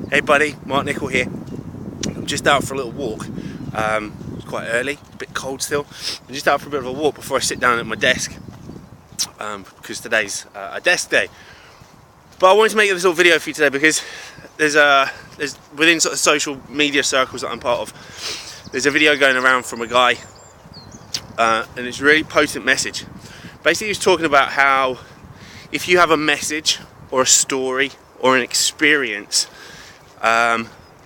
Hey buddy, Mark Nicol here. I'm just out for a little walk. It's quite early, a bit cold still. I'm just out for a bit of a walk before I sit down at my desk, because today's a desk day. But I wanted to make this little video for you today because there's within sort of social media circles that I'm part of, there's a video going around from a guy, and it's a really potent message. Basically, he's talking about how if you have a message or a story or an experience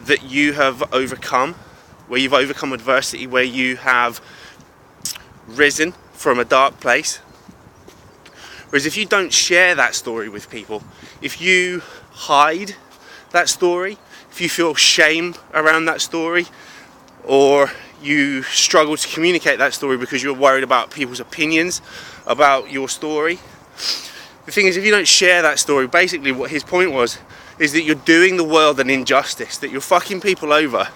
that you have overcome, where you've overcome adversity, where you have risen from a dark place. Whereas if you don't share that story with people, if you hide that story, if you feel shame around that story, or you struggle to communicate that story because you're worried about people's opinions about your story, the thing is, if you don't share that story, basically what his point was is that you're doing the world an injustice, that you're fucking people over,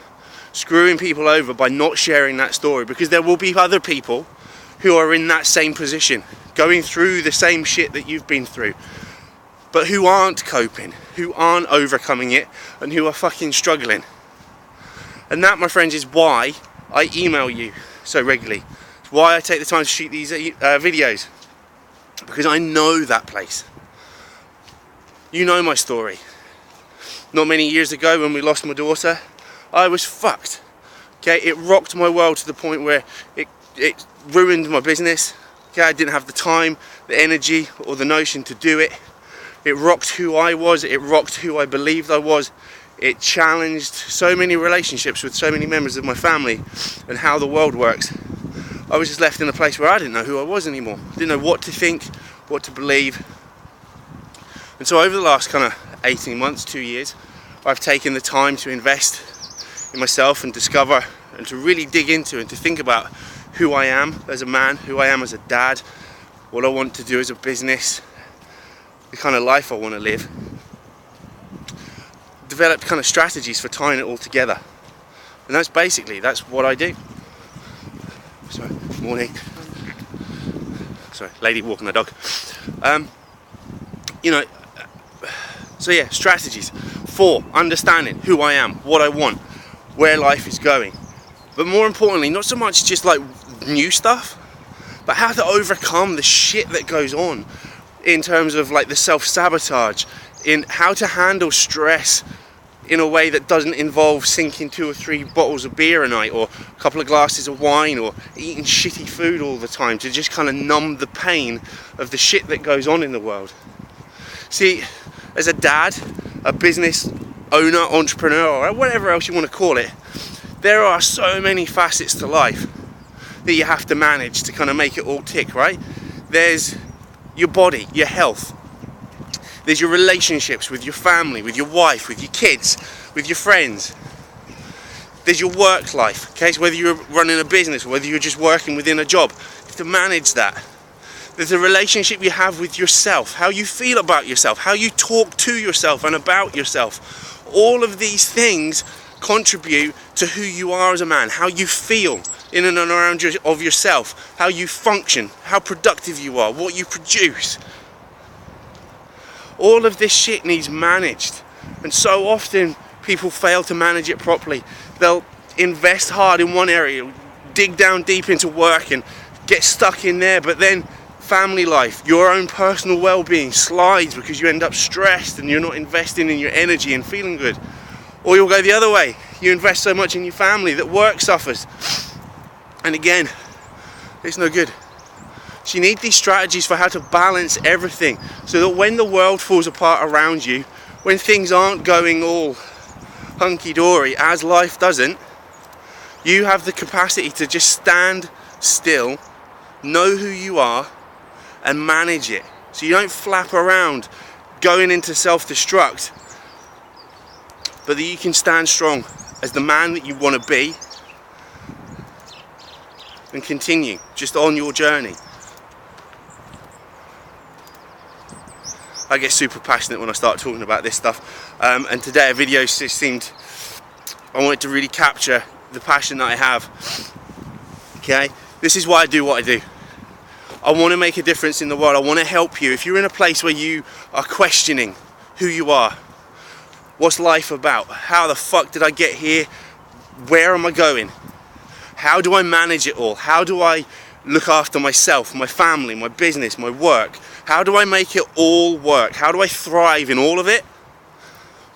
screwing people over by not sharing that story, because there will be other people who are in that same position, going through the same shit that you've been through, but who aren't coping, who aren't overcoming it, and who are fucking struggling. And that, my friends, is why I email you so regularly. It's why I take the time to shoot these videos, because I know that place. You know my story. Not many years ago, when we lost my daughter, I was fucked. Okay, it rocked my world to the point where it ruined my business. Okay, I didn't have the time, the energy, or the notion to do it. It rocked who I was. It rocked who I believed I was. It challenged so many relationships with so many members of my family and how the world works. I was just left in a place where I didn't know who I was anymore. Didn't know what to think, what to believe. And so over the last kind of 18 months, 2 years, I've taken the time to invest in myself and discover and to really dig into and to think about who I am as a man, who I am as a dad, what I want to do as a business, the kind of life I want to live. Developed kind of strategies for tying it all together. And that's what I do. Sorry, morning. Sorry, lady walking the dog. So yeah, strategies for understanding who I am, what I want, where life is going. But more importantly, not so much just like new stuff, but how to overcome the shit that goes on in terms of like the self-sabotage, in how to handle stress in a way that doesn't involve sinking 2 or 3 bottles of beer a night, or a couple of glasses of wine, or eating shitty food all the time to just kind of numb the pain of the shit that goes on in the world. See, as a dad, a business owner, entrepreneur, or whatever else you want to call it, there are so many facets to life that you have to manage to kind of make it all tick, right? There's your body, your health. There's your relationships with your family, with your wife, with your kids, with your friends. There's your work life, okay? So whether you're running a business or whether you're just working within a job, you have to manage that. There's a relationship you have with yourself, how you feel about yourself, how you talk to yourself and about yourself. All of these things contribute to who you are as a man, how you feel in and around yourself, how you function, how productive you are, what you produce. All of this shit needs managed, and so often people fail to manage it properly. They'll invest hard in one area, dig down deep into work and get stuck in there, but then family life, your own personal well-being slides because you end up stressed and you're not investing in your energy and feeling good. Or you'll go the other way, you invest so much in your family that work suffers, and again, it's no good. So you need these strategies for how to balance everything, so that when the world falls apart around you, when things aren't going all hunky-dory, as life doesn't, you have the capacity to just stand still, know who you are, and manage it. So you don't flap around going into self-destruct, but that you can stand strong as the man that you want to be and continue just on your journey. I get super passionate when I start talking about this stuff, and today a video just seemed, I wanted to really capture the passion that I have. Okay, this is why I do what I do. I want to make a difference in the world. I want to help you. If you're in a place where you are questioning who you are, What's life about? How the fuck did I get here? Where am I going? How do I manage it all? How do I look after myself, my family, my business, my work? How do I make it all work? How do I thrive in all of it?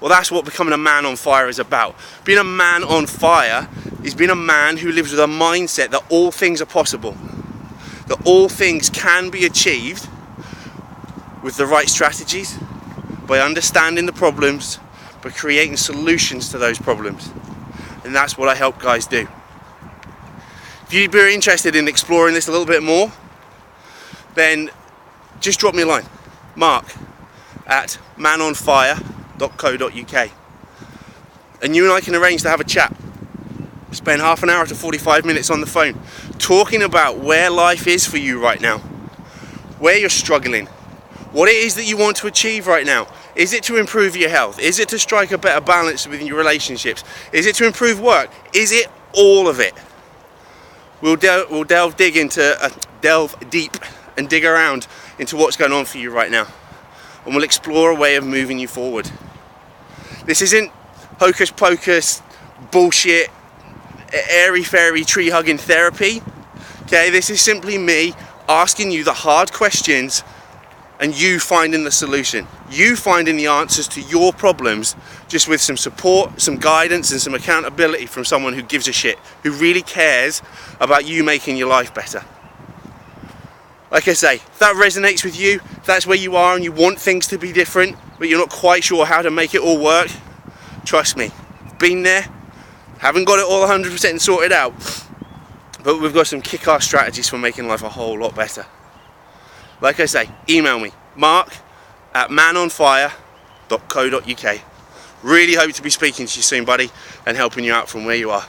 Well, that's what becoming a man on fire is about. Being a man on fire is being a man who lives with a mindset that all things are possible, that all things can be achieved with the right strategies, by understanding the problems, by creating solutions to those problems. And that's what I help guys do. If you'd be interested in exploring this a little bit more, then just drop me a line, mark@manonfire.co.uk, and you and I can arrange to have a chat. Spend half an hour to 45 minutes on the phone talking about where life is for you right now, where you're struggling, what it is that you want to achieve right now. Is it to improve your health? Is it to strike a better balance within your relationships? Is it to improve work? Is it all of it? We'll delve deep and dig around into what's going on for you right now, and we'll explore a way of moving you forward. This isn't hocus pocus bullshit, airy fairy tree hugging therapy. Okay, this is simply me asking you the hard questions and you finding the solution, you finding the answers to your problems, just with some support, some guidance and some accountability from someone who gives a shit, who really cares about you making your life better. Like I say, if that resonates with you, if that's where you are and you want things to be different, but you're not quite sure how to make it all work, trust me, been there, haven't got it all 100% sorted out, but we've got some kick-ass strategies for making life a whole lot better. Like I say, email me, mark@manonfire.co.uk. Really hope to be speaking to you soon, buddy, and helping you out from where you are.